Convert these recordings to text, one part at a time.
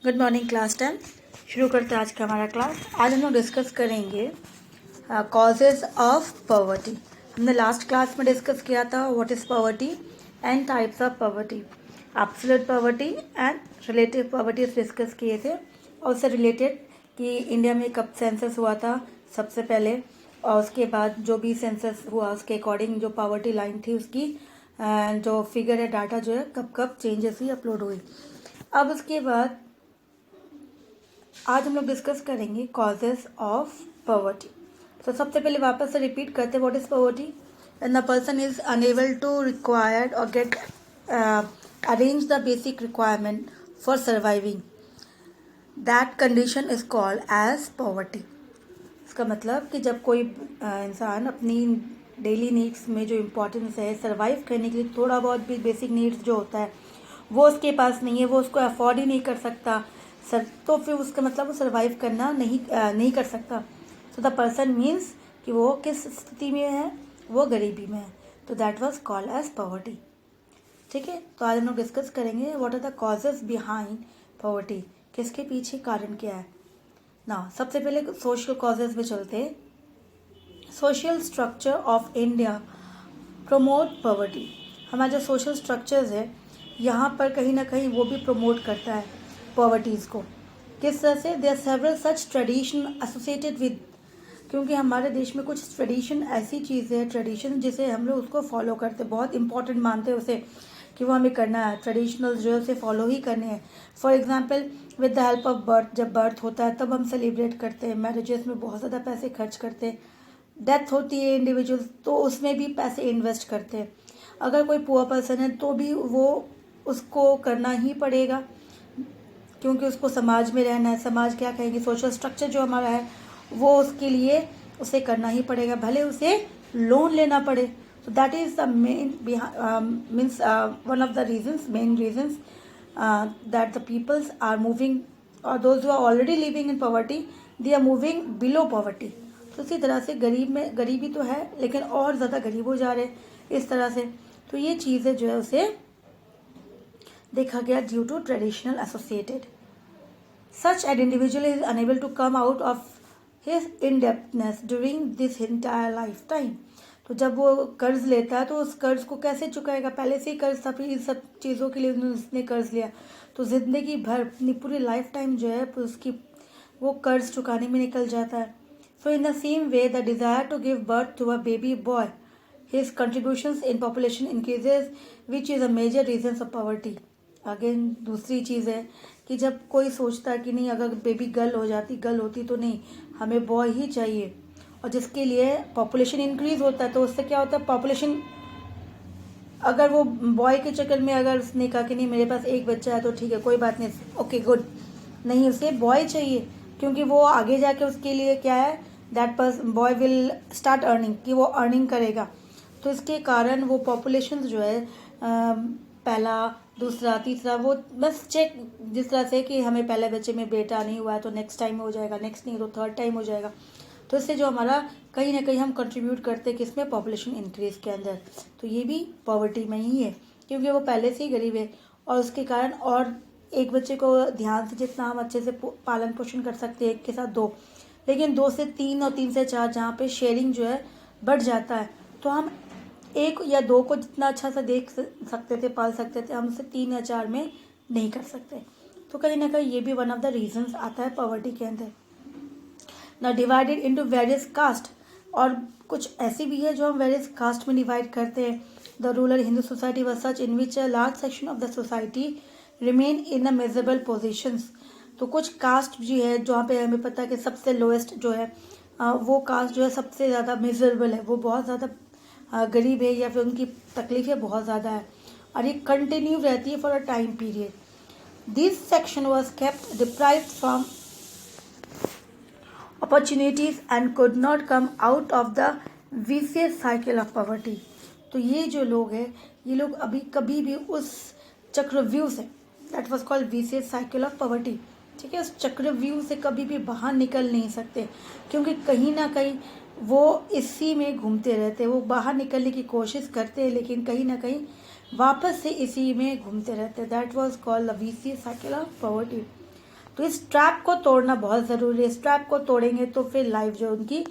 Good morning class 10। शुरू करते हैं आज का हमारा क्लास। आज हम लोग डिस्कस करेंगे कॉजेज ऑफ पॉवर्टी। हमने लास्ट क्लास में डिस्कस किया था what is poverty and types of poverty, absolute poverty and relative poverty discuss किए थे। और उससे रिलेटेड कि इंडिया में कब सेंसस हुआ था सबसे पहले, और उसके बाद जो भी सेंसस हुआ उसके अकॉर्डिंग जो पॉवर्टी लाइन थी उसकी जो फिगर है, डाटा जो है कब कब चेंजेस हुई, अपलोड हुई। अब उसके बाद आज हम लोग डिस्कस करेंगे कॉजेज ऑफ पॉवर्टी। तो सबसे पहले वापस से रिपीट करते हैं what is poverty. When the person is unable to required or get arrange the basic requirement for surviving, that condition is called as poverty. इसका मतलब कि जब कोई इंसान अपनी डेली नीड्स में जो इम्पोर्टेंस है सर्वाइव करने के लिए, थोड़ा बहुत भी बेसिक नीड्स जो होता है वो उसके पास नहीं है, वो उसको अफोर्ड ही नहीं कर सकता सर, तो फिर उसका मतलब वो सर्वाइव करना नहीं कर सकता। सो द पर्सन मीन्स कि वो किस स्थिति में है, वो गरीबी में है। तो that was called as poverty. ठीक है, तो आज हम लोग डिस्कस करेंगे what are the causes behind poverty, किसके पीछे कारण क्या है ना। सबसे पहले सोशल कॉजेज में चलते हैं। Social structure of India promote poverty. हमारा जो सोशल स्ट्रक्चर्स है यहाँ पर कहीं ना कहीं वो भी प्रमोट करता है पॉवर्टीज़ को। किस तरह से? There several such tradition associated with, क्योंकि हमारे देश में कुछ ट्रेडिशन ऐसी चीज़ है, ट्रेडिशन जिसे हम लोग उसको फॉलो करते, बहुत इंपॉर्टेंट मानते हैं उसे कि वो हमें करना है, ट्रेडिशनल जो है उसे फॉलो ही करने हैं। For example with the help of birth, जब बर्थ होता है तब हम सेलिब्रेट करते हैं, मैरिजेस में बहुत ज़्यादा पैसे खर्च करते हैं, डेथ होती है इंडिविजुअल्स तो उसमें भी पैसे इन्वेस्ट करते हैं। अगर कोई पुअर पर्सन है तो भी वो उसको करना ही पड़ेगा क्योंकि उसको समाज में रहना है। समाज क्या कहेंगे, सोशल स्ट्रक्चर जो हमारा है वो उसके लिए उसे करना ही पड़ेगा, भले उसे लोन लेना पड़े। तो that is the main means one of the reasons, main reasons that the peoples are moving, और those who are already living in poverty they are moving below poverty. तो इसी तरह से गरीबी तो है लेकिन और ज़्यादा गरीब हो जा रहे हैं इस तरह से। तो ये चीज़ें जो है उसे देखा गया due to traditional associated. Such an individual is unable to come out of his indebtedness during this entire lifetime. तो जब वो कर्ज लेता है तो उस कर्ज को कैसे चुकाएगा? पहले से ही कर्ज था, फिर इन सब चीज़ों के लिए उसने कर्ज लिया तो जिंदगी भर अपनी पूरी लाइफ टाइम जो है उसकी वो कर्ज चुकाने में निकल जाता है। So in the same way the desire to give birth to a baby boy, his contributions in population increases which is a major reason of poverty. Again दूसरी चीज़ है कि जब कोई सोचता है कि नहीं अगर बेबी गर्ल होती तो नहीं, हमें बॉय ही चाहिए, और जिसके लिए पॉपुलेशन इंक्रीज होता है तो उससे क्या होता है, पॉपुलेशन अगर वो बॉय के चक्कर में अगर उसने कहा कि नहीं मेरे पास एक बच्चा है तो ठीक है कोई बात नहीं, ओके गुड, नहीं उसे बॉय चाहिए क्योंकि वो आगे जाके उसके लिए क्या है, that person boy will start earning, कि वो अर्निंग करेगा। तो इसके कारण वो पॉपुलेशन जो है पहला दूसरा तीसरा वो बस चेक, जिस तरह से कि हमें पहले बच्चे में बेटा नहीं हुआ है तो नेक्स्ट टाइम हो जाएगा, नेक्स्ट नहीं तो थर्ड टाइम हो जाएगा। तो इससे जो हमारा कहीं ना कहीं हम कंट्रीब्यूट करते हैं किसमें, पॉपुलेशन इंक्रीज के अंदर। तो ये भी पॉवर्टी में ही है क्योंकि वो पहले से ही गरीब है और उसके कारण, और एक बच्चे को ध्यान से जितना हम अच्छे से पालन पोषण कर सकते हैं एक के साथ दो, लेकिन 2 से 3 और 3 से 4 जहाँ पे शेयरिंग जो है बढ़ जाता है तो हम 1 या 2 को जितना अच्छा से देख सकते थे, पाल सकते थे, हम उसे 3 या 4 में नहीं कर सकते। तो कहीं ना कहीं ये भी वन ऑफ द रीजंस आता है पॉवर्टी के अंदर। ना डिवाइडेड इनटू वेरियस कास्ट, और कुछ ऐसी भी है जो हम वेरियस कास्ट में डिवाइड करते हैं। The rural Hindu society was such in which a large section of the society remain in a measurable positions. तो कुछ कास्ट भी है जहाँ पे हमें पता है कि सबसे लोएस्ट जो है वो कास्ट जो है सबसे ज़्यादा मिजरेबल है, वो बहुत ज़्यादा गरीब है या फिर उनकी तकलीफ़ें बहुत ज़्यादा है और ये कंटिन्यू रहती है for a time period. This section was kept deprived from opportunities and could not come out of the vicious cycle of poverty. तो ये जो लोग हैं ये लोग अभी कभी भी उस चक्रव्यूह से, that was called vicious cycle of poverty, ठीक है, उस चक्रव्यूह से कभी भी बाहर निकल नहीं सकते क्योंकि कहीं ना कहीं वो इसी में घूमते रहते, वो बाहर निकलने की कोशिश करते हैं लेकिन कहीं ना कहीं वापस से इसी में घूमते रहते। That was called the vicious cycle of poverty. तो इस ट्रैप को तोड़ना बहुत ज़रूरी है। इस ट्रैप को तोड़ेंगे तो फिर लाइफ जो उनकी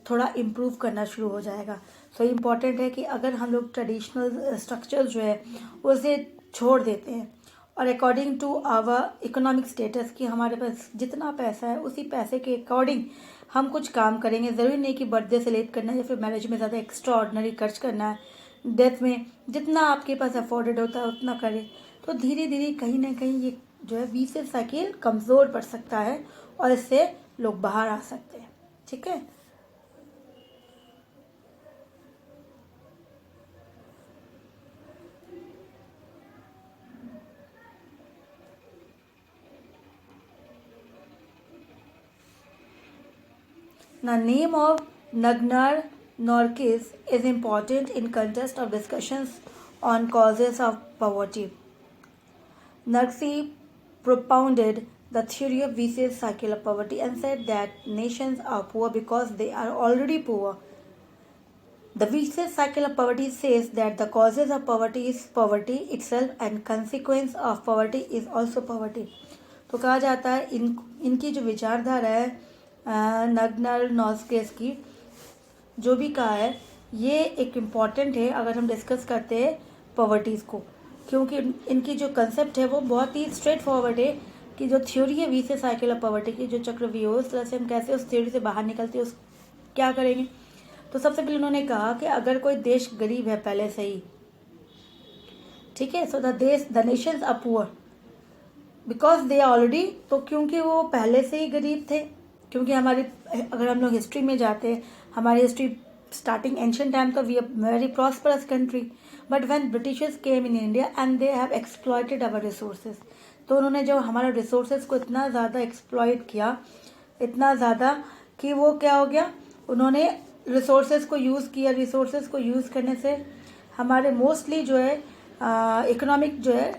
थोड़ा इम्प्रूव करना शुरू हो जाएगा। सो इम्पॉर्टेंट है कि अगर हम लोग ट्रेडिशनल स्ट्रक्चर जो है उसे छोड़ देते हैं और according to our economic status कि हमारे पास जितना पैसा है उसी पैसे के अकॉर्डिंग हम कुछ काम करेंगे। ज़रूरी नहीं कि बर्थडे सेलिब्रेट करना है या फिर मैरिज में ज़्यादा एक्स्ट्रा ऑर्डिनरी खर्च करना है। डेथ में जितना आपके पास अफोर्डेड होता है उतना करें। तो धीरे धीरे कहीं ना कहीं ये जो है वीसियस साइकिल कमज़ोर पड़ सकता है और इससे लोग बाहर आ सकते हैं। ठीक है। The name of Nagnar Norkis is important in context of discussions on causes of poverty. Narki propounded the theory of vicious cycle of poverty and said that nations are poor because they are already poor. The vicious cycle of poverty says that the causes of poverty is poverty itself and consequence of poverty is also poverty. तो कहा जाता है इनकी जो विचारधारा है नग्नर नॉर्केस की जो भी कहा है ये एक इम्पॉर्टेंट है अगर हम डिस्कस करते हैं पॉवर्टीज़ को, क्योंकि इनकी जो कंसेप्ट है वो बहुत ही स्ट्रेट फॉरवर्ड है कि जो थ्योरी है वीसियस साइकिल ऑफ पॉवर्टी की जो चक्रव्यूह उस तरह से हम कैसे उस थ्योरी से बाहर निकलते हैं उस क्या करेंगे। तो सबसे पहले उन्होंने कहा कि अगर कोई देश गरीब है पहले से ही, ठीक है, so the nations are poor because they are already, तो क्योंकि वो पहले से ही गरीब थे, क्योंकि हमारी अगर हम लोग हिस्ट्री में जाते हैं हमारी हिस्ट्री स्टार्टिंग एंशियंट टाइम का we are very prosperous country but when Britishers came in India and they have exploited our resources. तो उन्होंने जो हमारे रिसोर्सेज को इतना ज़्यादा एक्सप्लॉइट किया, इतना ज़्यादा कि वो क्या हो गया, उन्होंने रिसोर्सेज को यूज़ किया। रिसोर्सेज को यूज़ करने से हमारे मोस्टली जो है इकोनॉमिक जो है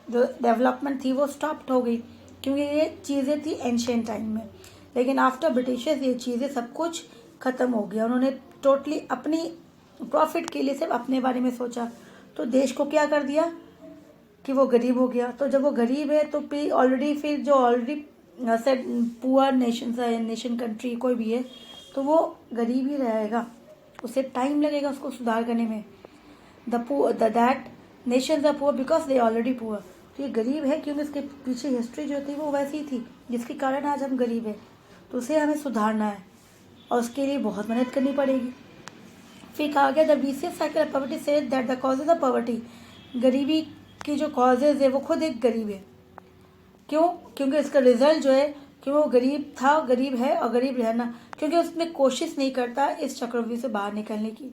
जो डेवलपमेंट थी वो स्टॉप्ड हो गई, क्योंकि ये चीज़ें थी एंशियंट टाइम में। लेकिन आफ्टर ब्रिटिशर्स ये चीज़ें सब कुछ ख़त्म हो गया। उन्होंने टोटली अपनी प्रॉफिट के लिए सिर्फ अपने बारे में सोचा, तो देश को क्या कर दिया कि वो गरीब हो गया। तो जब वो गरीब है तो फिर ऑलरेडी जो ऑलरेडी पुअर नेशन कंट्री कोई भी है तो वो गरीब ही रहेगा, उसे टाइम लगेगा उसको सुधार करने में। That nations are poor because they already poor. तो ये गरीब है क्योंकि इसके पीछे हिस्ट्री जो थी वो वैसी थी जिसके कारण आज हम गरीब है, तो उसे हमें सुधारना है और उसके लिए बहुत मेहनत करनी पड़ेगी। फिर कहा गया the vicious cycle of poverty said that the causes of poverty, गरीबी की जो कॉजेज है वो खुद एक गरीब है। क्यों? क्योंकि इसका रिजल्ट जो है कि वो गरीब था, गरीब है और गरीब रहना, क्योंकि उसमें कोशिश नहीं करता इस चक्रव्यूह से बाहर निकलने की।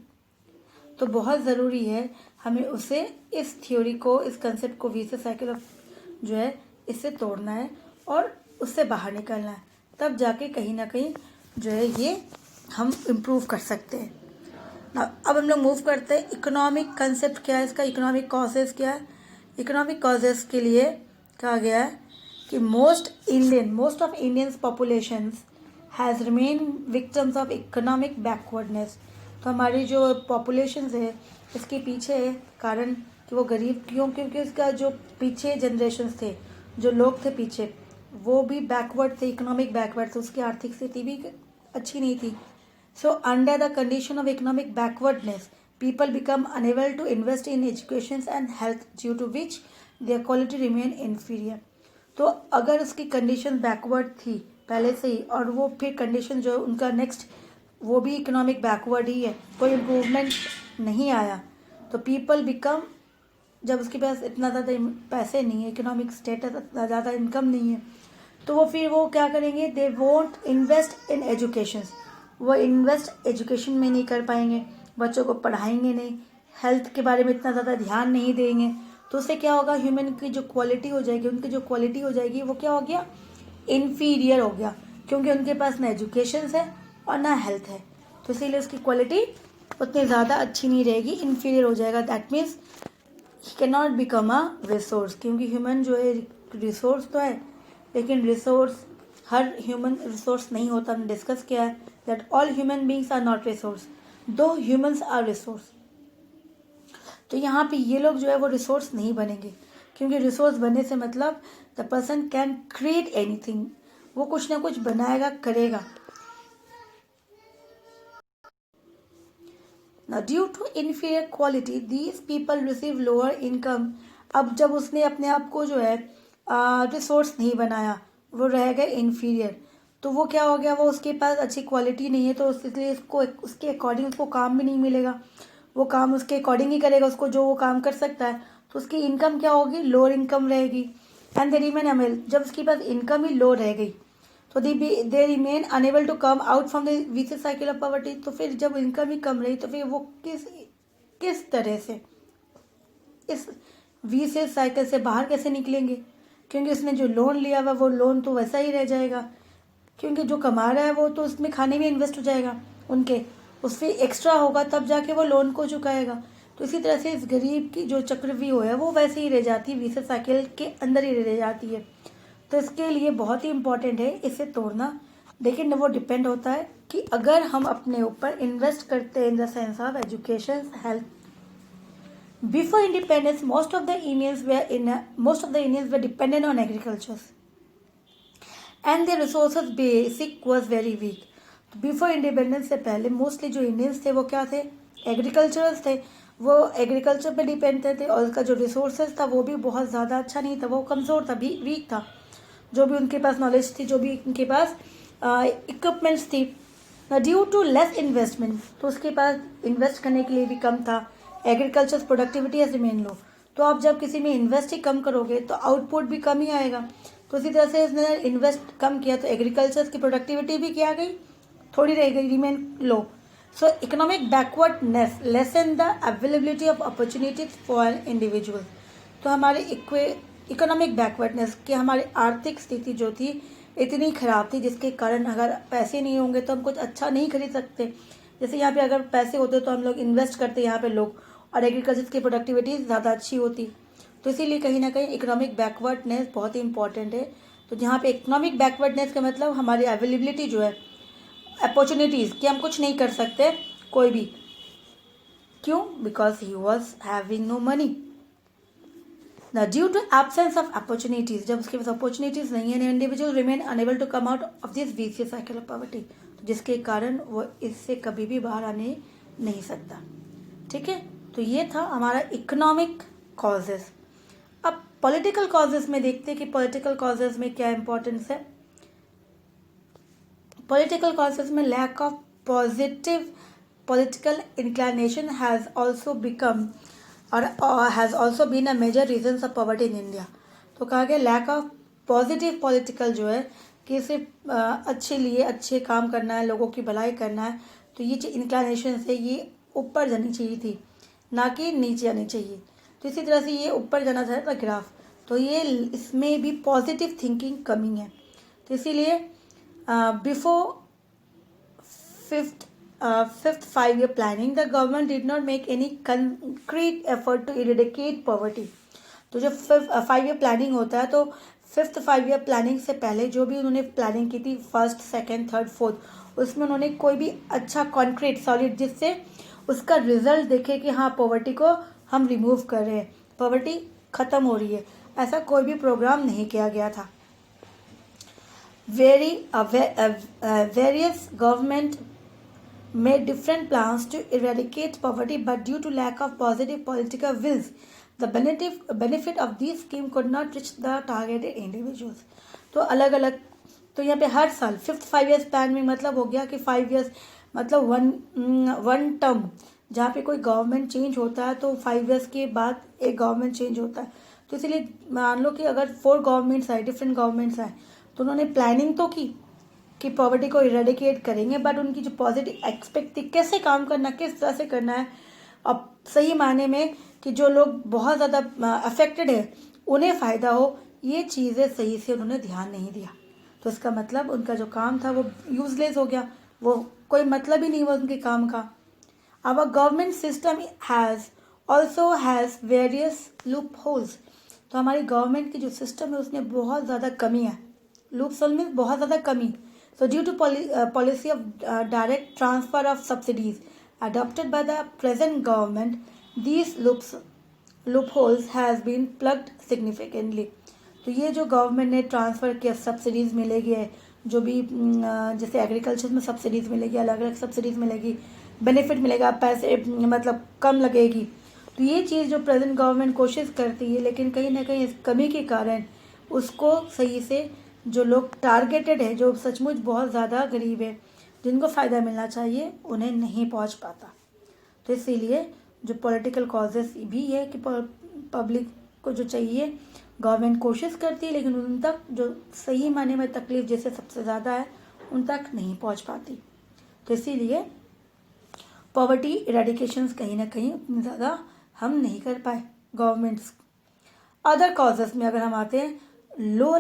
तो बहुत ज़रूरी है हमें उसे इस थ्योरी को, इस कंसेप्ट को, वीसियस साइकिल ऑफ जो है इससे तोड़ना है और उससे बाहर निकलना है, तब जाके कहीं ना कहीं जो है ये हम इम्प्रूव कर सकते हैं। अब हम लोग मूव करते हैं इकोनॉमिक कंसेप्ट क्या है इसका, इकोनॉमिक कॉजेज़ क्या है। इकोनॉमिक कॉजेज़ के लिए कहा गया है कि most of Indians populations has remain victims of economic backwardness. तो हमारी जो पॉपुलेशंस है इसके पीछे कारण कि वो गरीब क्यों, क्योंकि उसका जो पीछे जनरेशन्स थे, जो लोग थे पीछे, वो भी बैकवर्ड थे, इकोनॉमिक बैकवर्ड थे, उसकी आर्थिक स्थिति भी अच्छी नहीं थी। So under the condition of economic backwardness people become unable to invest in education and health due to which their quality remain inferior. तो अगर उसकी कंडीशन बैकवर्ड थी पहले से ही और वो फिर कंडीशन जो उनका नेक्स्ट वो भी इकोनॉमिक बैकवर्ड ही है, कोई इम्प्रूवमेंट नहीं आया, तो पीपल बिकम, जब उसके पास इतना ज़्यादा पैसे नहीं है, इकोनॉमिक स्टेटस इतना ज़्यादा इनकम नहीं है, तो वो फिर वो क्या करेंगे, they won't invest in education. वो इन्वेस्ट एजुकेशन में नहीं कर पाएंगे, बच्चों को पढ़ाएंगे नहीं, हेल्थ के बारे में इतना ज़्यादा ध्यान नहीं देंगे, तो उससे क्या होगा, ह्यूमन की जो क्वालिटी हो जाएगी, उनकी जो क्वालिटी हो जाएगी वो क्या हो गया, इन्फीरियर हो गया, क्योंकि उनके पास ना एजुकेशन है और ना हेल्थ है, तो इसीलिए उसकी क्वालिटी उतनी ज़्यादा अच्छी नहीं रहेगी, इन्फीरियर हो जाएगा। That means he can not become a resource, क्योंकि ह्यूमन जो है रिसोर्स तो है, लेकिन रिसोर्स हर ह्यूमन रिसोर्स नहीं होता। हमने डिस्कस किया है that all human beings are not resource, though humans are resource. तो यहाँ पे ये लोग जो है वो रिसोर्स नहीं बनेंगे, क्योंकि रिसोर्स बनने से मतलब the person can create anything, वो कुछ ना कुछ बनाएगा, करेगा। Now, due to inferior quality, these people receive lower income. अब जब उसने अपने आप को जो है रिसोर्स नहीं बनाया, वो रह गए इन्फीरियर, तो वो क्या हो गया, वो उसके पास अच्छी क्वालिटी नहीं है, तो इसलिए उसको उसके अकॉर्डिंग उसको काम भी नहीं मिलेगा, वो काम उसके अकॉर्डिंग ही करेगा, उसको जो वो काम कर सकता है, तो उसकी इनकम क्या होगी, लोअर इनकम रहेगी। एंड दे रिमेन अमेल, जब उसके पास इनकम ही लो रह गई तो they remain unable to come out from the vicious cycle of poverty. तो फिर जब इनकम ही कम रही तो फिर वो किस तरह से इस विशियस साइकिल से बाहर कैसे निकलेंगे, क्योंकि उसने जो लोन लिया हुआ वो लोन तो वैसा ही रह जाएगा, क्योंकि जो कमा रहा है वो तो उसमें खाने में इन्वेस्ट हो जाएगा, उनके उससे एक्स्ट्रा होगा तब जाके वो लोन को चुकाएगा। तो इसी तरह से इस गरीब की जो चक्रव्यूह है वो वैसे ही रह जाती है, विशियस साइकिल के अंदर ही रह जाती है। तो इसके लिए बहुत ही इम्पॉर्टेंट है इसे तोड़ना, लेकिन वो डिपेंड होता है कि अगर हम अपने ऊपर इन्वेस्ट करते हैं in the sense of education, health. Before independence most of the Indians were dependent on agriculture and their resources basic was very weak. तो बिफोर इंडिपेंडेंस से पहले मोस्टली जो इंडियंस थे वो क्या थे, एग्रीकल्चरल्स थे, वो एग्रीकल्चर पे डिपेंड थे और उसका जो रिसोर्सेज था वो भी बहुत ज़्यादा अच्छा नहीं था, वो कमज़ोर था, वीक था। जो भी उनके पास नॉलेज थी, जो भी उनके पास इक्विपमेंट्स थी, ड्यू टू लेस इन्वेस्टमेंट, तो उसके पास इन्वेस्ट करने के लिए भी कम था। Agriculture productivity has remain low, तो आप जब किसी में इन्वेस्ट ही कम करोगे तो आउटपुट भी कम ही आएगा। तो इसी तरह से इसने इन्वेस्ट कम किया तो एग्रीकल्चर की प्रोडक्टिविटी भी क्या गई, थोड़ी रह गई, remain low. So economic backwardness lesson the availability of opportunities for individual. तो हमारे इकोनॉमिक बैकवर्डनेस कि हमारी आर्थिक स्थिति जो थी इतनी ख़राब थी, जिसके कारण अगर पैसे नहीं होंगे तो हम कुछ अच्छा नहीं खरीद सकते। जैसे यहाँ पे अगर पैसे होते तो हम लोग इन्वेस्ट करते यहाँ पे लोग, और एग्रीकल्चर की प्रोडक्टिविटी ज़्यादा अच्छी होती। तो इसीलिए कहीं ना कहीं इकोनॉमिक बैकवर्डनेस बहुत ही इंपॉर्टेंट है। तो जहाँ पे इकोनॉमिक बैकवर्डनेस का मतलब हमारी अवेलेबिलिटी जो है, अपॉर्चुनिटीज़ कि हम कुछ नहीं कर सकते कोई भी, क्यों, because he was having no money. Now, due to absence of opportunities, जब उसके पास अपॉर्चुनिटीज नहीं है, individual remain unable to come out of this vicious cycle of poverty, जिसके कारण वो इससे कभी भी बाहर आने नहीं सकता। ठीक है, तो ये था हमारा इकोनॉमिक कॉजेस। अब पॉलिटिकल कॉजेस में देखते हैं कि पॉलिटिकल कॉजेस में क्या इंपॉर्टेंस है। पॉलिटिकल कॉजेस में lack of positive political inclination has also become or has also been a major reason of poverty in India. तो कहा गया लैक ऑफ पॉजिटिव पॉलिटिकल जो है कि सिर्फ अच्छे लिए अच्छे काम करना है, लोगों की भलाई करना है, तो ये जो इंक्लिनेशन है ये ऊपर जानी चाहिए थी, ना कि नीचे आनी चाहिए। तो इसी तरह से ये ऊपर जाना था ग्राफ, तो ये इसमें भी पॉजिटिव थिंकिंग कमी है। तो इसीलिए before fifth 5-year planning, the government did not make any concrete effort to eradicate poverty. तो जब 5-year planning होता है तो 5th 5-year planning से पहले जो भी उन्होंने प्लानिंग की थी, 1st 2nd 3rd 4th, उसमें उन्होंने कोई भी अच्छा कॉन्क्रीट सॉलिड जिससे उसका रिजल्ट देखे कि हाँ पॉवर्टी को हम रिमूव कर रहे हैं, पॉवर्टी ख़त्म हो रही है, ऐसा कोई भी प्रोग्राम नहीं किया गया था। Various government made different plans to eradicate poverty, but due to lack of positive political wills, the benefit of these scheme could not reach the targeted individuals. तो अलग अलग, तो यहाँ पे हर साल 5th 5 years प्लान में मतलब हो गया कि 5 years मतलब वन टर्म, जहाँ पे कोई गवर्नमेंट चेंज होता है तो 5 years के बाद एक गवर्नमेंट चेंज होता है। तो इसीलिए मान लो कि अगर 4 गवर्नमेंट्स आए, डिफरेंट गवर्नमेंट्स आए, तो उन्होंने प्लानिंग तो की कि पॉवर्टी को इरेडिकेट करेंगे, बट उनकी जो पॉजिटिव एक्सपेक्ट थी कैसे काम करना, किस तरह से करना है, अब सही मायने में कि जो लोग बहुत ज़्यादा अफेक्टेड है उन्हें फ़ायदा हो, ये चीज़ें सही से उन्होंने ध्यान नहीं दिया। तो इसका मतलब उनका जो काम था वो यूजलेस हो गया, वो कोई मतलब ही नहीं हुआ उनके काम का। Our government system also has various loopholes. तो हमारी गवर्नमेंट की जो सिस्टम है उसमें बहुत ज़्यादा कमी है, लूप होल में बहुत ज़्यादा कमी। So due to policy of direct transfer of subsidies adopted by the present government, these loopholes has been plugged significantly. तो ये जो गवर्नमेंट ने ट्रांसफ़र किया, सब्सिडीज़ मिलेगी है, जो भी जैसे एग्रीकल्चर में सब्सिडीज़ मिलेगी, अलग अलग सब्सिडीज़ मिलेगी, बेनिफिट मिलेगा, पैसे मतलब कम लगेगी। तो ये चीज़ जो प्रेजेंट गवर्नमेंट कोशिश करती है, लेकिन कहीं ना कहीं इस कमी के कारण उसको सही से जो लोग टारगेटेड है, जो सचमुच बहुत ज़्यादा गरीब है, जिनको फ़ायदा मिलना चाहिए, उन्हें नहीं पहुंच पाता। तो इसीलिए जो पॉलिटिकल कॉजेस भी है कि पब्लिक को जो चाहिए गवर्नमेंट कोशिश करती है, लेकिन उन तक जो सही मायने में तकलीफ जैसे सबसे ज़्यादा है उन तक नहीं पहुंच पाती। तो इसीलिए पॉवर्टी इरेडिकेशंस कहीं ना कहीं उतनी ज़्यादा हम नहीं कर पाए गवर्नमेंट्स। अदर कॉजेस में अगर हम आते हैं, लो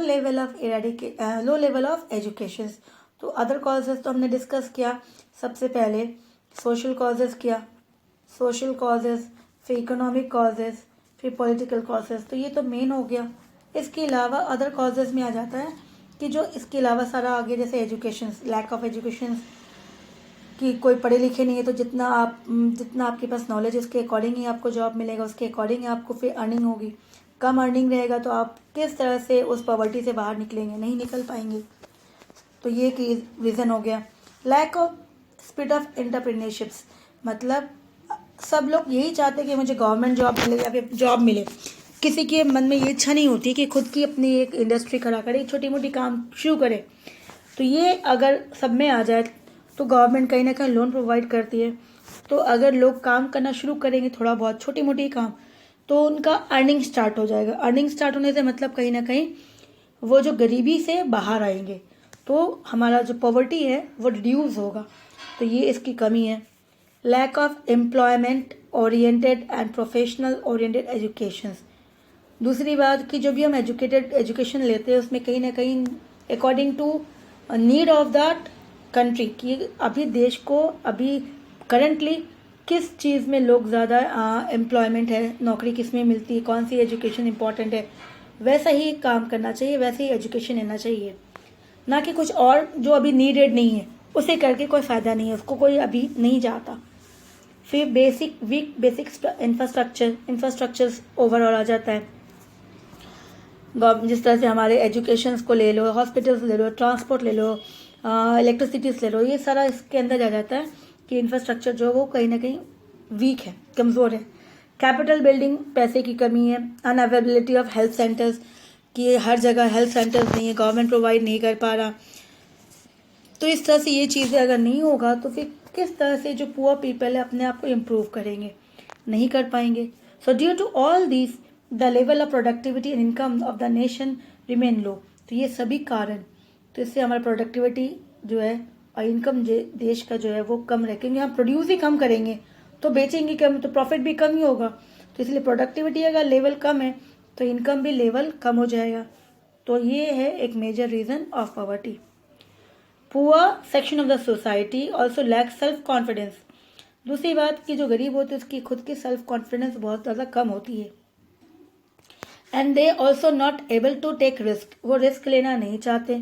लेवल ऑफ एजुकेशन। तो अदर कॉजेस तो हमने डिस्कस किया, सबसे पहले सोशल कॉजेस किया, सोशल कॉजेस, फिर इकोनॉमिक कॉजेस, फिर पॉलिटिकल कॉजेस। तो ये तो मेन हो गया। इसके अलावा अदर कॉजेस में आ जाता है कि जो इसके अलावा सारा आगे, जैसे एजुकेशन, लैक ऑफ एजुकेशन, कि कोई पढ़े लिखे नहीं है, तो जितना आपके पास नॉलेज है उसके अकॉर्डिंग ही आपको जॉब मिलेगा, उसके अकॉर्डिंग ही आपको फिर अर्निंग होगी। कम अर्निंग रहेगा तो आप किस तरह से उस पॉवर्टी से बाहर निकलेंगे, नहीं निकल पाएंगे। तो ये एक रीज़न हो गया। लैक ऑफ स्पिरिट ऑफ एंटरप्रेन्योरशिप्स, मतलब सब लोग यही चाहते हैं कि मुझे गवर्नमेंट जॉब मिले या फिर जॉब मिले, किसी के मन में ये इच्छा नहीं होती कि खुद की अपनी एक इंडस्ट्री खड़ा करे, छोटी मोटी काम शुरू करे। तो ये अगर सब में आ जाए तो गवर्नमेंट कहीं ना कहीं लोन प्रोवाइड करती है। तो अगर लोग काम करना शुरू करेंगे, थोड़ा बहुत छोटी मोटी काम, तो उनका अर्निंग स्टार्ट हो जाएगा। अर्निंग स्टार्ट होने से मतलब कहीं ना कहीं वो जो गरीबी से बाहर आएंगे, तो हमारा जो पॉवर्टी है वो रिड्यूस होगा। तो ये इसकी कमी है। Lack of employment oriented and professional oriented education. दूसरी बात कि जो भी हम एजुकेशन लेते हैं उसमें कहीं ना कहीं according to need of that country, कि अभी देश को अभी करंटली किस चीज़ में लोग ज़्यादा एम्प्लॉयमेंट है, नौकरी किस में मिलती है, कौन सी एजुकेशन इंपॉर्टेंट है, वैसा ही काम करना चाहिए, वैसे ही एजुकेशन लेना चाहिए, ना कि कुछ और जो अभी नीडेड नहीं है उसे करके कोई फ़ायदा नहीं है, उसको कोई अभी नहीं चाहता। फिर वीक बेसिक इंफ्रास्ट्रक्चर्स ओवरऑल आ जाता है। जिस तरह से हमारे एजुकेशंस को ले लो, हॉस्पिटल्स ले लो, ट्रांसपोर्ट ले लो, इलेक्ट्रिसिटीज़ ले लो, ये सारा इसके अंदर आ जाता है कि इंफ्रास्ट्रक्चर जो वो कहीं ना कहीं वीक है, कमज़ोर है। कैपिटल बिल्डिंग, पैसे की कमी है। अनअवेलेबिलिटी ऑफ हेल्थ सेंटर्स, कि हर जगह हेल्थ सेंटर्स नहीं है, गवर्नमेंट प्रोवाइड नहीं कर पा रहा। तो इस तरह से ये चीज़ें अगर नहीं होगा तो फिर किस तरह से जो पुअर पीपल है अपने आप को इम्प्रूव करेंगे, नहीं कर पाएंगे। So due to all this the level of productivity and income of the nation remain low. तो ये सभी कारण, तो इससे हमारा प्रोडक्टिविटी जो है और इनकम देश का जो है वो कम रहे, क्योंकि हम प्रोड्यूस ही कम करेंगे तो बेचेंगे कम, तो प्रॉफिट भी कम ही होगा। तो इसलिए प्रोडक्टिविटी अगर लेवल कम है तो इनकम भी लेवल कम हो जाएगा। तो ये है एक major reason of poverty. Poor section of the society also lack self confidence. दूसरी बात कि जो गरीब होते हैं उसकी खुद की सेल्फ कॉन्फिडेंस बहुत ज़्यादा कम होती है। And they also not able to take risk, वो रिस्क लेना नहीं चाहते।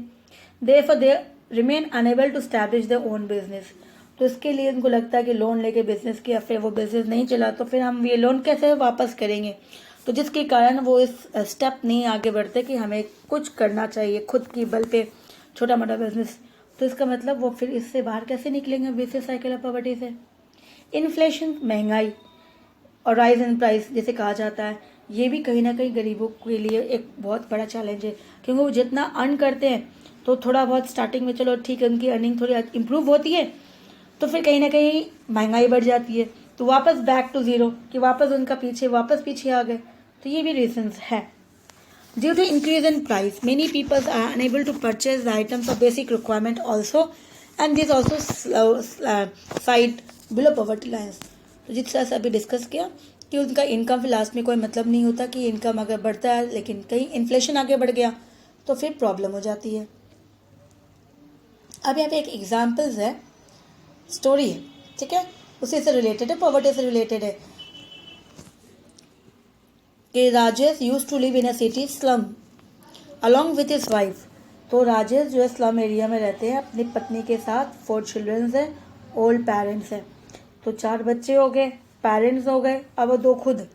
Therefore they remain unable to establish their own business। तो इसके लिए उनको लगता है कि लोन लेके बिजनेस किया, फिर वो बिजनेस नहीं चला तो फिर हम ये लोन कैसे वापस करेंगे। तो जिसके कारण वो इस स्टेप नहीं आगे बढ़ते कि हमें कुछ करना चाहिए खुद की बल पे, छोटा मोटा बिजनेस। तो इसका मतलब वो फिर इससे बाहर कैसे निकलेंगे, बिजनेस साइकिल ऑफ पॉवर्टी से। इन्फ्लेशन, महंगाई और राइज इन प्राइस जैसे कहा जाता है, ये भी कहीं ना कहीं गरीबों के लिए एक बहुत बड़ा चैलेंज है, क्योंकि वो जितना अर्न करते हैं तो थोड़ा बहुत स्टार्टिंग में चलो ठीक है, उनकी अर्निंग थोड़ी इम्प्रूव होती है, तो फिर कहीं ना कहीं महंगाई बढ़ जाती है, तो वापस बैक टू ज़ीरो, कि वापस उनका वापस पीछे आ गए। तो ये भी रीजंस है। Due to increase in price many peoples are unable to purchase the items of basic requirement also, and this also side below poverty lines. तो जिस तरह से अभी डिस्कस किया कि उनका इनकम फिर लास्ट में कोई मतलब नहीं होता, कि इनकम अगर बढ़ता है लेकिन कहीं इन्फ्लेशन आगे बढ़ गया तो फिर प्रॉब्लम हो जाती है। अब यहाँ पे एक एग्जाम्पल्स है, स्टोरी है, ठीक है, उसी से रिलेटेड है, पॉवर्टी से रिलेटेड है, कि Rajesh use to live in a city slum along with his wife. तो राजेश जो है स्लम एरिया में रहते हैं अपनी पत्नी के साथ। 4 चिल्ड्रंस हैं, ओल्ड पेरेंट्स हैं। तो 4 बच्चे हो गए, पेरेंट्स हो गए, अब वो 2 खुद।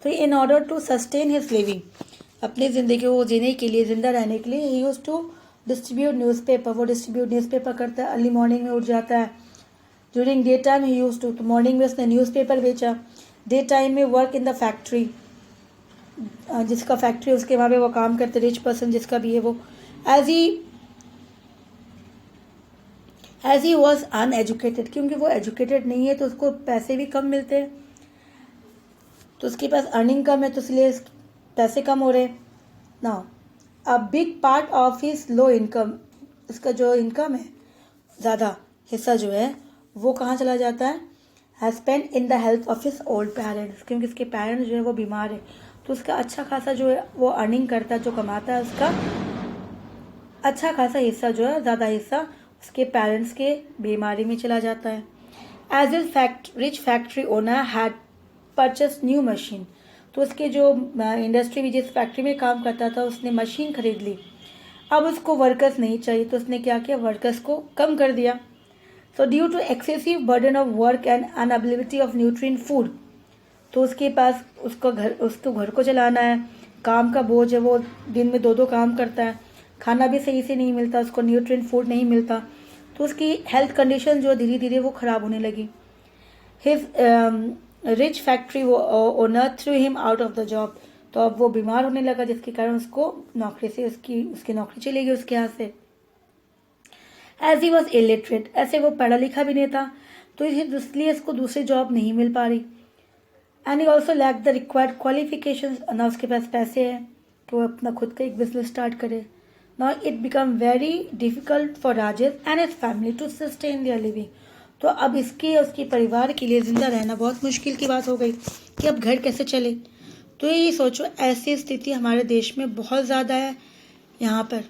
तो in order to sustain his living, अपनी ज़िंदगी को जीने के लिए, ज़िंदा रहने के लिए, he use to distribute newspaper, वो डिस्ट्रीब्यूट न्यूज़पेपर करता है, अर्ली मॉर्निंग में उठ जाता है। During day time he use to, तो मॉर्निंग में उसने न्यूज़पेपर बेचा, डे टाइम में वर्क इन द फैक्ट्री, जिसका फैक्ट्री उसके वहाँ पे वो काम करते, रिच पर्सन जिसका भी है वो, एज ही वॉज अनएजुकेटेड, क्योंकि वो एजुकेटेड नहीं है तो उसको पैसे भी कम मिलते हैं, तो उसके पास अर्निंग कम है, तो इसलिए पैसे कम हो रहे ना। A big part of his low income, इसका जो इनकम है ज़्यादा हिस्सा जो है वो कहाँ चला जाता है, has spend in the health of his old parents, क्योंकि इसके पेरेंट्स जो है वो बीमार है, तो उसका अच्छा खासा जो है वो अर्निंग करता है, जो कमाता है उसका अच्छा खासा हिस्सा जो है, ज़्यादा हिस्सा उसके पेरेंट्स के बीमारी में चला जाता है। As is rich factory owner had purchase new machine, तो उसके जो इंडस्ट्री में जिस फैक्ट्री में काम करता था उसने मशीन खरीद ली, अब उसको वर्कर्स नहीं चाहिए, तो उसने क्या किया, वर्कर्स को कम कर दिया। So due to excessive burden of work and inability of nutrient food, तो उसके पास उसको घर को चलाना है, काम का बोझ है, वो दिन में 2-2 काम करता है, खाना भी सही से नहीं मिलता, उसको न्यूट्रिएंट फूड नहीं मिलता, तो उसकी हेल्थ कंडीशन जो धीरे धीरे वो ख़राब होने लगी। His rich factory owner through him out of the job, तो अब वो बीमार होने लगा, जिसके कारण उसको नौकरी से उसकी नौकरी चली गई उसके यहाँ से। एज ही वॉज इलिटरेट, ऐसे वो पढ़ा लिखा भी नहीं था, तो इसलिए इसको दूसरी जॉब नहीं मिल पा रही। And he also lack the required qualification, ना उसके पास पैसे हैं तो वो अपना खुद का एक बिजनेस स्टार्ट करे। Now it become very difficult for Rajesh and his family to sustain their living, तो अब इसके उसके परिवार के लिए ज़िंदा रहना बहुत मुश्किल की बात हो गई कि अब घर कैसे चले। तो ये सोचो, ऐसी स्थिति हमारे देश में बहुत ज़्यादा है यहाँ पर।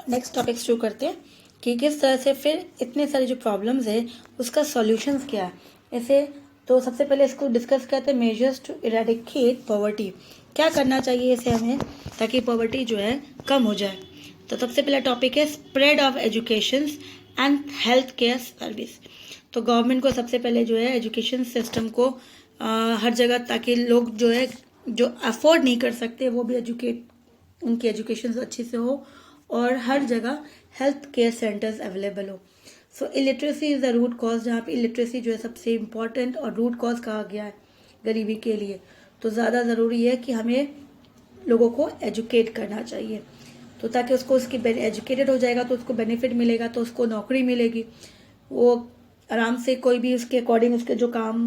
नेक्स्ट टॉपिक शुरू करते हैं कि किस तरह से फिर इतने सारे जो प्रॉब्लम्स है उसका सॉल्यूशंस क्या है। ऐसे तो सबसे पहले इसको डिस्कस करते हैं, मेजर्स टू इरेडिकेट पॉवर्टी, क्या करना चाहिए इसे हमें ताकि पॉवर्टी जो है कम हो जाए। तो सबसे पहला टॉपिक है spread of education and health care service. तो गवर्नमेंट को सबसे पहले जो है एजुकेशन सिस्टम को हर जगह, ताकि लोग जो है जो अफोर्ड नहीं कर सकते वो भी उनकी एजुकेशन अच्छी से हो और हर जगह हेल्थ केयर सेंटर्स अवेलेबल हो। So illiteracy is the root cause, जहाँ पे इलिटरेसी जो है सबसे इम्पॉर्टेंट और रूट कॉज कहा गया है गरीबी के लिए। तो ज़्यादा ज़रूरी है कि हमें लोगों को एजुकेट करना चाहिए, तो ताकि उसको उसकी एजुकेटेड हो जाएगा तो उसको बेनिफिट मिलेगा, तो उसको नौकरी मिलेगी, वो आराम से कोई भी उसके अकॉर्डिंग उसके जो काम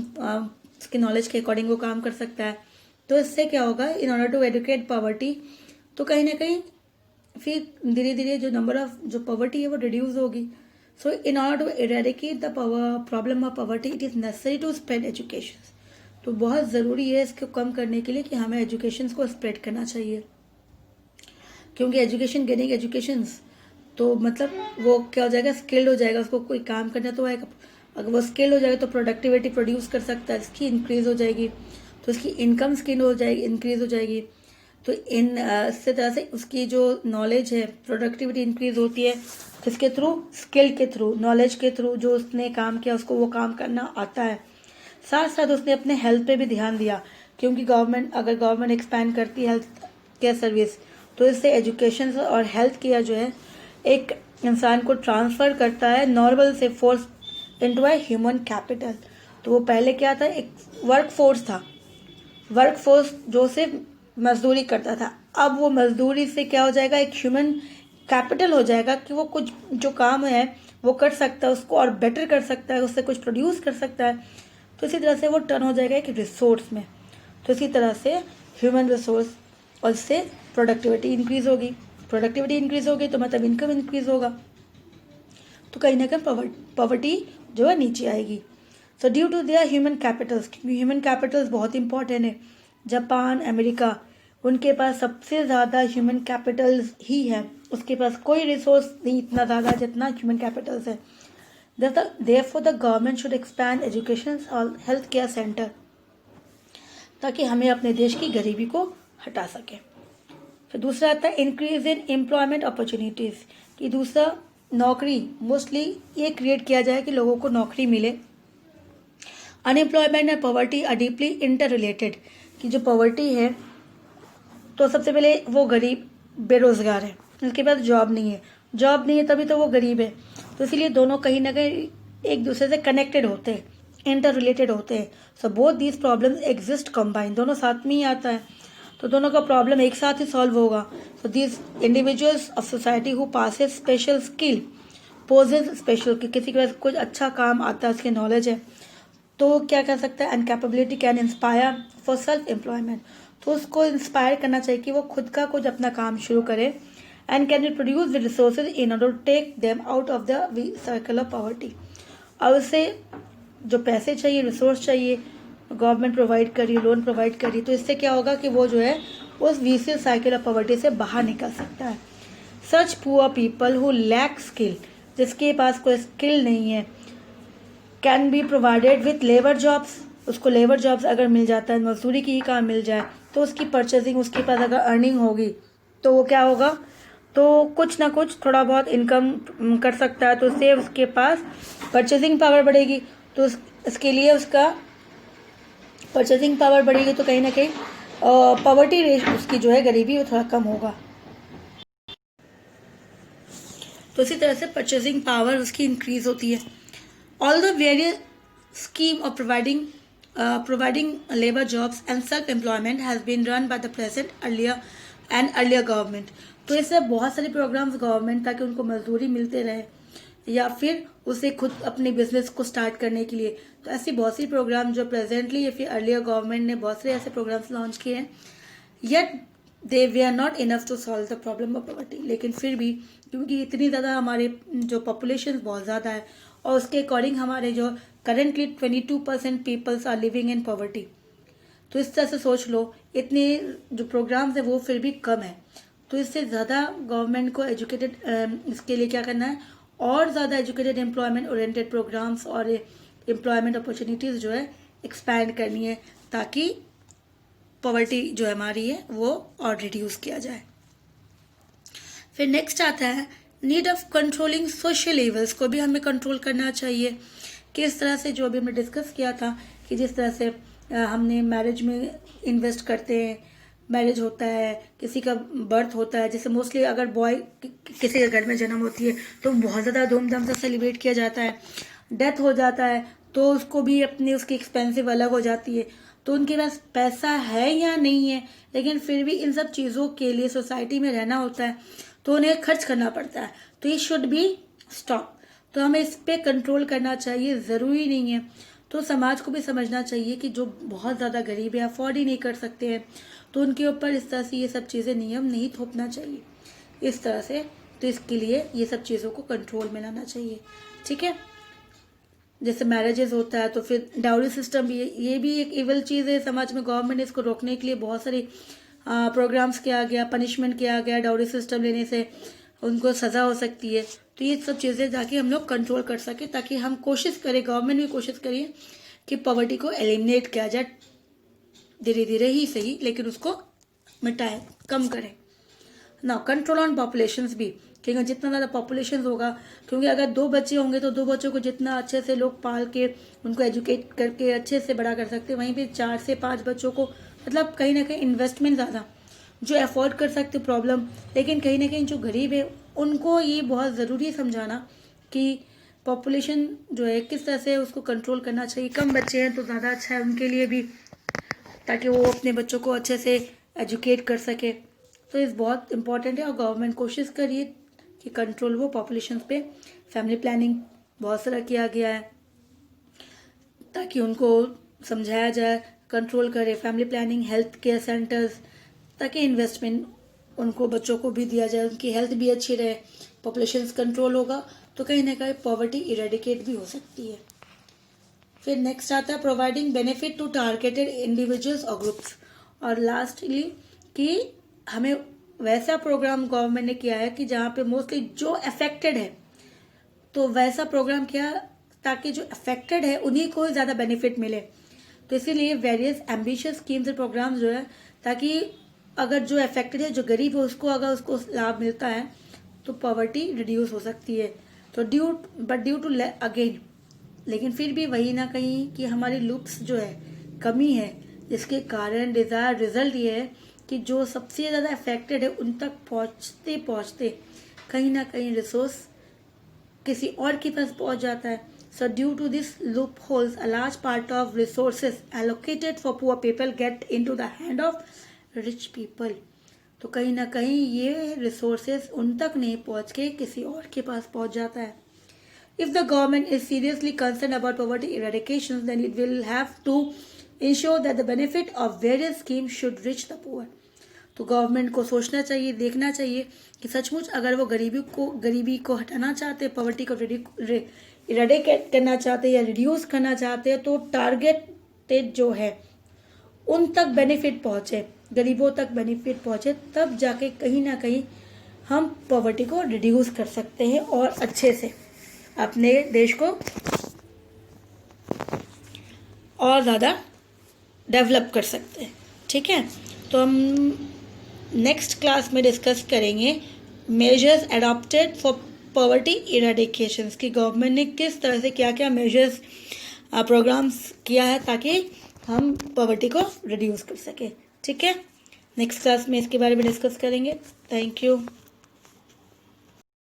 उसके नॉलेज के अकॉर्डिंग वो काम कर सकता है। तो इससे क्या होगा, in order to educate poverty, तो कहीं ना कहीं फिर धीरे धीरे जो नंबर ऑफ जो पॉवर्टी है वो रिड्यूस होगी। So in order to eradicate the problem of poverty it is necessary to spread education. तो बहुत ज़रूरी है इसको कम करने के लिए कि हमें एजुकेशन को स्प्रेड करना चाहिए, क्योंकि एजुकेशन गेनिंग एजुकेशन तो मतलब वो क्या हो जाएगा, स्किल्ड हो जाएगा, उसको कोई काम करना तो आएगा। अगर वो स्किल्ड हो जाएगा तो प्रोडक्टिविटी प्रोड्यूस कर सकता है, इसकी इंक्रीज हो जाएगी, तो उसकी इनकम स्किल हो जाएगी, इंक्रीज हो जाएगी। तो इस तरह से उसकी जो नॉलेज है, प्रोडक्टिविटी इंक्रीज होती है, किसके थ्रू, स्किल के थ्रू, नॉलेज के थ्रू, जो उसने काम किया उसको वो काम करना आता है। साथ साथ उसने अपने हेल्थ पे भी ध्यान दिया, क्योंकि अगर गवर्नमेंट एक्सपैंड करती है हेल्थ केयर सर्विस तो इससे एजुकेशन और हेल्थ केयर जो है एक इंसान को ट्रांसफ़र करता है नॉर्मल से force into a human capital. तो वो पहले क्या था, एक वर्क फोर्स था, वर्क फोर्स जो सिर्फ मजदूरी करता था, अब वो मजदूरी से क्या हो जाएगा, एक ह्यूमन कैपिटल हो जाएगा कि वो कुछ जो काम है वो कर सकता है, उसको और बेटर कर सकता है, उससे कुछ प्रोड्यूस कर सकता है। तो इसी तरह से वो टर्न हो जाएगा एक रिसोर्स में। तो इसी तरह से ह्यूमन रिसोर्स और इससे प्रोडक्टिविटी इंक्रीज होगी, प्रोडक्टिविटी इंक्रीज होगी तो मतलब इनकम इंक्रीज होगा, तो कहीं ना कहीं पॉवर्टी जो है नीचे आएगी। So due to their human capitals, क्योंकि ह्यूमन कैपिटल्स बहुत इंपॉर्टेंट है, जापान, अमेरिका, उनके पास सबसे ज़्यादा ह्यूमन कैपिटल्स ही है, उसके पास कोई रिसोर्स नहीं इतना ज़्यादा जितना ह्यूमन कैपिटल्स है। Therefore the government should expand education और हेल्थ केयर सेंटर, ताकि हमें अपने देश की गरीबी को हटा सके। फिर दूसरा आता है इंक्रीज इन एम्प्लॉयमेंट अपॉर्चुनिटीज़, कि दूसरा नौकरी मोस्टली ये क्रिएट किया जाए कि लोगों को नौकरी मिले। Unemployment and poverty are deeply interrelated, कि जो पॉवर्टी है तो सबसे पहले वो गरीब बेरोजगार है, उसके पास जॉब नहीं है, जॉब नहीं है तभी तो वो गरीब है। तो इसीलिए दोनों कहीं ना कहीं एक दूसरे से कनेक्टेड होते हैं, इंटर रिलेटेड होते हैं। So both these problems exist combine, दोनों साथ में ही आता है, तो दोनों का प्रॉब्लम एक साथ ही सॉल्व होगा। So these individuals of society who possesses special skill possesses special, कि किसी के पास कुछ अच्छा काम आता है, उसकी नॉलेज है, तो क्या कर सकता है, and capability can inspire for self employment, तो उसको इंस्पायर करना चाहिए कि वो खुद का कुछ अपना काम शुरू करे, and can be produce the resources in order to take them out of the circle of poverty. और उससे जो पैसे चाहिए, रिसोर्स चाहिए, गवर्नमेंट प्रोवाइड करी, लोन प्रोवाइड करी, तो इससे क्या होगा कि वो जो है उस विशियस साइकिल ऑफ पॉवर्टी से बाहर निकल सकता है। Such poor people who lack skill, जिसके पास कोई स्किल नहीं है, can be provided with labour jobs, उसको लेबर जॉब्स अगर मिल जाता है, मजदूरी की ही काम मिल जाए, तो उसकी परचेजिंग, उसके पास अगर अर्निंग होगी तो वो क्या होगा, तो कुछ ना कुछ थोड़ा बहुत इनकम कर सकता है, तो उससे उसके पास परचेजिंग पावर बढ़ेगी, तो इसके लिए उसका परचेजिंग पावर बढ़ेगी, तो कहीं ना कहीं पॉवर्टी रेट उसकी जो है, गरीबी, वो थोड़ा कम होगा। तो इसी तरह से परचेजिंग पावर उसकी इंक्रीज होती है। All the various scheme of providing labor jobs and self-employment has been run by the present earlier government। तो इससे बहुत सारे प्रोग्राम्स गवर्नमेंट, ताकि उनको मजदूरी मिलते रहे या फिर उसे खुद अपने बिजनेस को स्टार्ट करने के लिए, तो ऐसी बहुत सी प्रोग्राम जो प्रेजेंटली या फिर अर्लियर गवर्नमेंट ने बहुत सारे ऐसे प्रोग्राम्स लॉन्च किए हैं, येट दे वे are not enough to solve the problem of poverty. लेकिन फिर भी क्योंकि इतनी ज़्यादा हमारे जो पॉपुलेशन बहुत ज़्यादा है, और उसके अकॉर्डिंग हमारे जो currently 22% peoples are living in poverty, तो इस तरह से सोच लो इतने जो प्रोग्राम्स है वो फिर भी कम है। तो इससे ज़्यादा गवर्नमेंट को एजुकेटेड, इसके लिए क्या करना है, और ज़्यादा एजुकेटेड एम्प्लॉयमेंट ओरिएंटेड प्रोग्राम्स और एम्प्लॉयमेंट अपॉर्चुनिटीज़ जो है एक्सपैंड करनी है, ताकि पॉवर्टी जो हमारी है वो और रिड्यूस किया जाए। फिर नेक्स्ट आता है need of controlling social evils, को भी हमें कंट्रोल करना चाहिए। किस तरह से, जो भी हमने डिस्कस किया था कि जिस तरह से हमने मैरिज में इन्वेस्ट करते हैं, मैरिज होता है, किसी का बर्थ होता है, जैसे मोस्टली अगर बॉय किसी के घर में जन्म होती है तो बहुत ज़्यादा धूमधाम से सेलिब्रेट किया जाता है। डेथ हो जाता है तो उसको भी अपनी उसकी एक्सपेंसिव अलग हो जाती है। तो उनके पास पैसा है या नहीं है, लेकिन फिर भी इन सब चीज़ों के लिए सोसाइटी में रहना होता है, तो उन्हें खर्च करना पड़ता है। तो ये शुड बी स्टॉप। तो हमें इस पे कंट्रोल करना चाहिए, ज़रूरी नहीं है। तो समाज को भी समझना चाहिए कि जो बहुत ज़्यादा गरीब है, अफोर्ड ही नहीं कर सकते हैं, तो उनके ऊपर इस तरह से ये सब चीज़ें, नियम नहीं थोपना चाहिए इस तरह से। तो इसके लिए ये सब चीज़ों को कंट्रोल में लाना चाहिए, ठीक है। जैसे मैरिजेस होता है तो फिर डाउरी सिस्टम भी, ये भी एक इवल चीज़ है समाज में। गवर्नमेंट ने इसको रोकने के लिए बहुत सारे प्रोग्राम्स किया गया, पनिशमेंट किया गया। डाउरी सिस्टम लेने से उनको सज़ा हो सकती है। तो ये सब चीज़ें ताकि हम लोग कंट्रोल कर सके, ताकि हम कोशिश करें, गवर्नमेंट भी कोशिश करिए कि पॉवर्टी को एलिमिनेट किया जाए, धीरे धीरे ही सही, लेकिन उसको मिटाए, कम करें ना। कंट्रोल ऑन पॉपुलेशंस भी, क्योंकि जितना ज़्यादा पॉपुलेशन होगा, क्योंकि अगर 2 बच्चे होंगे तो 2 बच्चों को जितना अच्छे से लोग पाल के उनको एजुकेट करके अच्छे से बड़ा कर सकते हैं, वहीं पे 4 से 5 बच्चों को, मतलब कहीं ना कहीं इन्वेस्टमेंट ज़्यादा, जो अफोर्ड कर सकते प्रॉब्लम, लेकिन कहीं ना कहीं जो गरीब है उनको ये बहुत ज़रूरी है समझाना कि पॉपुलेशन जो है किस तरह से उसको कंट्रोल करना चाहिए। कम बच्चे हैं तो ज़्यादा अच्छा है उनके लिए भी, ताकि वो अपने बच्चों को अच्छे से एजुकेट कर सके। तो ये बहुत इंपॉर्टेंट है, और गवर्नमेंट कोशिश करिए कि कंट्रोल हो पॉपुलेशन पे। फैमिली प्लानिंग बहुत सारा किया गया है ताकि उनको समझाया जाए, कंट्रोल करे family planning, health care centres, ताकि इन्वेस्टमेंट उनको बच्चों को भी दिया जाए, उनकी हेल्थ भी अच्छी रहे। पॉपुलेशन कंट्रोल होगा तो कहीं ना कहीं पॉवर्टी इरेडिकेट भी हो सकती है। फिर नेक्स्ट आता है providing benefit to targeted individuals और ग्रुप्स। और लास्टली कि हमें वैसा प्रोग्राम गवर्नमेंट ने किया है कि जहाँ पे मोस्टली जो अफेक्टेड है, तो वैसा प्रोग्राम किया ताकि जो अफेक्टेड है उन्हीं को ही ज़्यादा बेनिफिट मिले। तो इसीलिए वेरियस एम्बिशियस स्कीम्स और प्रोग्राम्स जो है, ताकि अगर जो अफेक्टेड है, जो गरीब है, उसको अगर उसको लाभ मिलता है तो पॉवर्टी रिड्यूस हो सकती है। तो ड्यू टू अगेन, लेकिन फिर भी वही ना कहीं कि हमारी लुप्स जो है कमी है, जिसके कारण डिजायर रिजल्ट ये है कि जो सबसे ज़्यादा अफेक्टेड है उन तक पहुँचते पहुँचते कहीं ना कहीं रिसोर्स किसी और के पास पहुँच जाता है। So due to this loopholes a large part of resources allocated for poor people get into the hand of rich people. तो कहीं ना कहीं ये रिसोर्सेज उन तक नहीं पहुँच के किसी और के पास पहुँच जाता है। If the government is seriously concerned about poverty eradication, then it will have to ensure that the benefit of various schemes should reach the poor. तो गवर्नमेंट को सोचना चाहिए, देखना चाहिए कि सचमुच अगर वो गरीबी को हटाना चाहते हैं, पॉवर्टी को इरेडिकेट करना चाहते हैं या रिड्यूस करना चाहते हैं, तो टारगेटेड जो है उन तक बेनिफिट पहुँचे, गरीबों तक बेनिफिट पहुँचे, तब जाके कहीं ना कहीं हम पॉवर्टी को रिड्यूस कर सकते हैं और अच्छे से अपने देश को और ज़्यादा डेवलप कर सकते हैं। ठीक है, तो हम नेक्स्ट क्लास में डिस्कस करेंगे measures adopted for poverty eradication की गवर्नमेंट ने किस तरह से क्या क्या मेजर्स प्रोग्राम्स किया है ताकि हम पॉवर्टी को रिड्यूस कर सकें। ठीक है, नेक्स्ट क्लास में इसके बारे में डिस्कस करेंगे। Thank you.